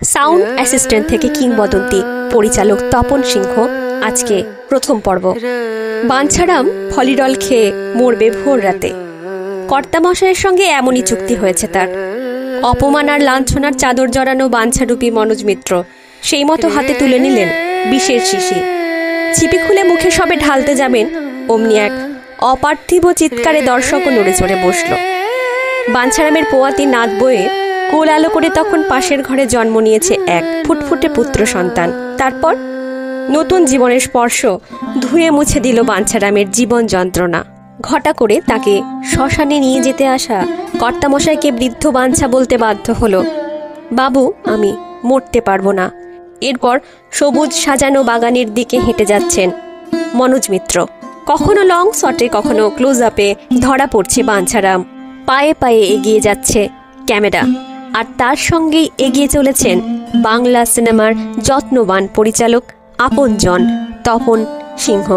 Sound assistant থেকে কিংবদন্তি পরিচালক তপন সিংহ আজকে প্রথম পর্ব। বাঞ্ছারাম ফলিডল খেয়ে মরবে ভোর রাতে। কর্তামশাইয়ের সঙ্গে এমনই চুক্তি হয়েছে তার। অপমান আর লাঞ্ছনার চাদর জড়ানো বাঞ্ছারূপী মনোজ মিত্র সেই মতো হাতে তুলে নিলেন বিষের শিশি। চিপি খুলে মুখে সবে ঢালতে যাবেন, অমনি এক অপার্থিব চিৎকারে দর্শকও নড়ে চড়ে বসল। বাঞ্ছারামের পোয়াতি নাদ বয়ে কোল আলো করে তখন পাশের ঘরে জন্ম নিয়েছে এক ফুটফুটে পুত্র সন্তান। তারপর নতুন জীবনের স্পর্শ ধুয়ে মুছে দিল বাঞ্ছারামের জীবন যন্ত্রণা। ঘটা করে তাকে শ্মশানে নিয়ে যেতে আসা কর্তামশাইকে বৃদ্ধ বাঞ্ছা বলতে বাধ্য হলো, বাবু আমি মরতে পারবো না। এরপর সবুজ সাজানো বাগানের দিকে হেঁটে যাচ্ছেন মনোজ মিত্র। কখনো লং শটে কখনো ক্লোজ আপে ধরা পড়ছে বাঞ্ছারাম। পায়ে পায়ে এগিয়ে যাচ্ছে ক্যামেরা, আর তার সঙ্গেই এগিয়ে চলেছেন বাংলা সিনেমার যত্নবান পরিচালক আপনজন তপন সিংহ।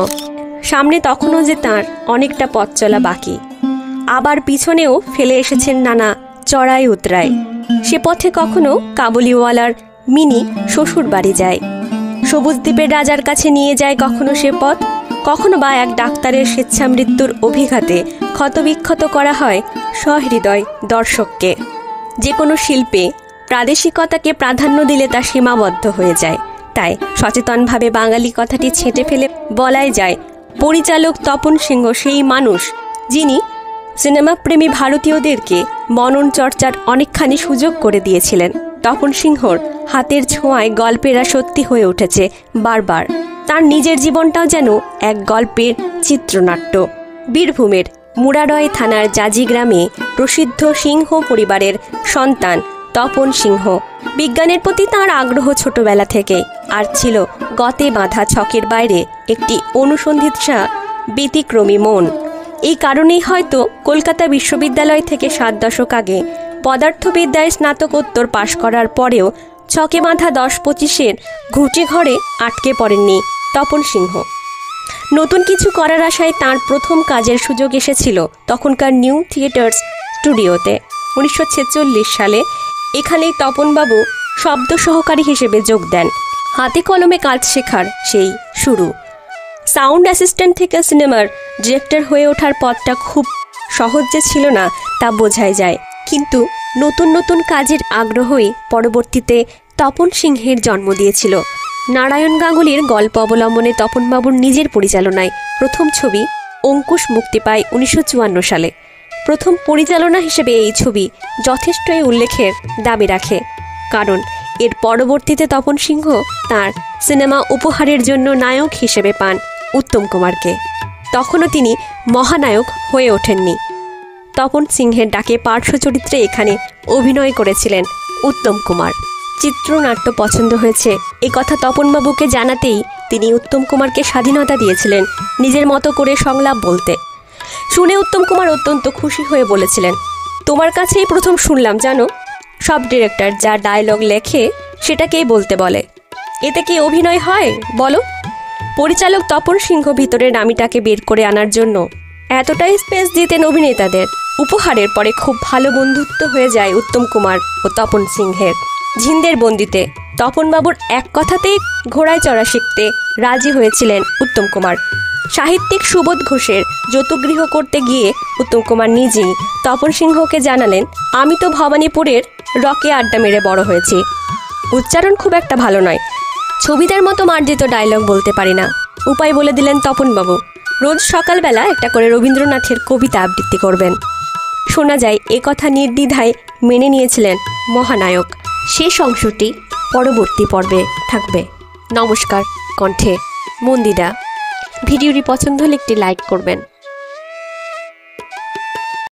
সামনে তখনও যে তাঁর অনেকটা পথ চলা বাকি, আবার পিছনেও ফেলে এসেছেন নানা চড়াই উতরাই। সে পথে কখনো কাবুলিওয়ালার মিনি শ্বশুর বাড়ি যায়, সবুজ দ্বীপের রাজার কাছে নিয়ে যায় কখনো সে পথ, কখনো বা এক ডাক্তারের স্বেচ্ছামৃত্যুর অভিঘাতে ক্ষতবিক্ষত করা হয় সহৃদয় দর্শককে। যে কোনো শিল্পে প্রাদেশিকতাকে প্রাধান্য দিলে তা সীমাবদ্ধ হয়ে যায়। তাই সচেতনভাবে বাঙালি কথাটি ছেঁটে ফেলে বলাই যায়, পরিচালক তপন সিংহ সেই মানুষ যিনি সিনেমাপ্রেমী ভারতীয়দেরকে মনন চর্চার অনেকখানি সুযোগ করে দিয়েছিলেন। তপন সিংহর হাতের ছোঁয়ায় গল্পেরা সত্যি হয়ে উঠেছে বারবার। তার নিজের জীবনটাও যেন এক গল্পের চিত্রনাট্য। বীরভূমের মুরারয় থানার জাজি গ্রামে প্রসিদ্ধ সিংহ পরিবারের সন্তান তপন সিংহ। বিজ্ঞানের প্রতি তাঁর আগ্রহ ছোটবেলা থেকে, আর ছিল গতে বাঁধা ছকের বাইরে একটি অনুসন্ধিৎসা ব্যতিক্রমী মন। এই কারণেই হয়তো কলকাতা বিশ্ববিদ্যালয় থেকে 7 দশক আগে পদার্থবিদ্যায় স্নাতকোত্তর পাশ করার পরেও ছকে বাঁধা 10-25-এর ঘুঁটে ঘরে আটকে পড়েননি তপন সিংহ। নতুন কিছু করার আশায় তাঁর প্রথম কাজের সুযোগ এসেছিল তখনকার নিউ থিয়েটার্স স্টুডিওতে। 1946 সালে এখানেই তপনবাবু শব্দ সহকারী হিসেবে যোগ দেন। হাতে কলমে কাজ শেখার সেই শুরু। সাউন্ড অ্যাসিস্ট্যান্ট থেকে সিনেমার ডিরেক্টর হয়ে ওঠার পথটা খুব সহজ যে ছিল না তা বোঝাই যায়। কিন্তু নতুন নতুন কাজের আগ্রহই পরবর্তীতে তপন সিংহের জন্ম দিয়েছিল। নারায়ণ গাঙ্গুলির গল্প অবলম্বনে তপনবাবুর নিজের পরিচালনায় প্রথম ছবি অঙ্কুশ মুক্তি পায় 1954 সালে। প্রথম পরিচালনা হিসেবে এই ছবি যথেষ্টই উল্লেখের দাবি রাখে, কারণ এর পরবর্তীতে তপন সিংহ তার সিনেমা উপহারের জন্য নায়ক হিসেবে পান উত্তম কুমারকে। তখনও তিনি মহানায়ক হয়ে ওঠেননি। তপন সিংহের ডাকে পার্শ্ব চরিত্রে এখানে অভিনয় করেছিলেন উত্তম কুমার। চিত্রনাট্য পছন্দ হয়েছে এ কথা তপনবাবুকে জানাতেই তিনি উত্তম কুমারকে স্বাধীনতা দিয়েছিলেন নিজের মতো করে সংলাপ বলতে। শুনে উত্তম কুমার অত্যন্ত খুশি হয়ে বলেছিলেন, তোমার কাছেই প্রথম শুনলাম জানো, সব ডিরেক্টর যা ডায়লগ লেখে সেটাকেই বলতে বলে, এতে কি অভিনয় হয় বলো? পরিচালক তপন সিংহ ভিতরের নামিটাকে বের করে আনার জন্য এতটাই স্পেস দিতেন অভিনেতাদের। উপহারের পরে খুব ভালো বন্ধুত্ব হয়ে যায় উত্তম কুমার ও তপন সিংহের। ঝিন্দের বন্দিতে তপনবাবুর এক কথাতেই ঘোড়ায় চড়া শিখতে রাজি হয়েছিলেন উত্তম কুমার। সাহিত্যিক সুবোধ ঘোষের যৌতুগৃহ করতে গিয়ে উত্তম কুমার নিজেই তপন সিংহকে জানালেন, আমি তো ভবানীপুরের রকে আড্ডা মেরে বড় হয়েছি, উচ্চারণ খুব একটা ভালো নয়, ছবিদের মতো মার্জিত ডায়লগ বলতে পারি না। উপায় বলে দিলেন তপনবাবু, রোজ সকালবেলা একটা করে রবীন্দ্রনাথের কবিতা আবৃত্তি করবেন। শোনা যায় এ কথা নির্দ্বিধায় মেনে নিয়েছিলেন মহানায়ক। শেষ অংশটি পরবর্তী পর্বে থাকবে। নমস্কার, কণ্ঠে মন্দিরা। ভিডিওটি পছন্দ হলে একটি লাইক করবেন।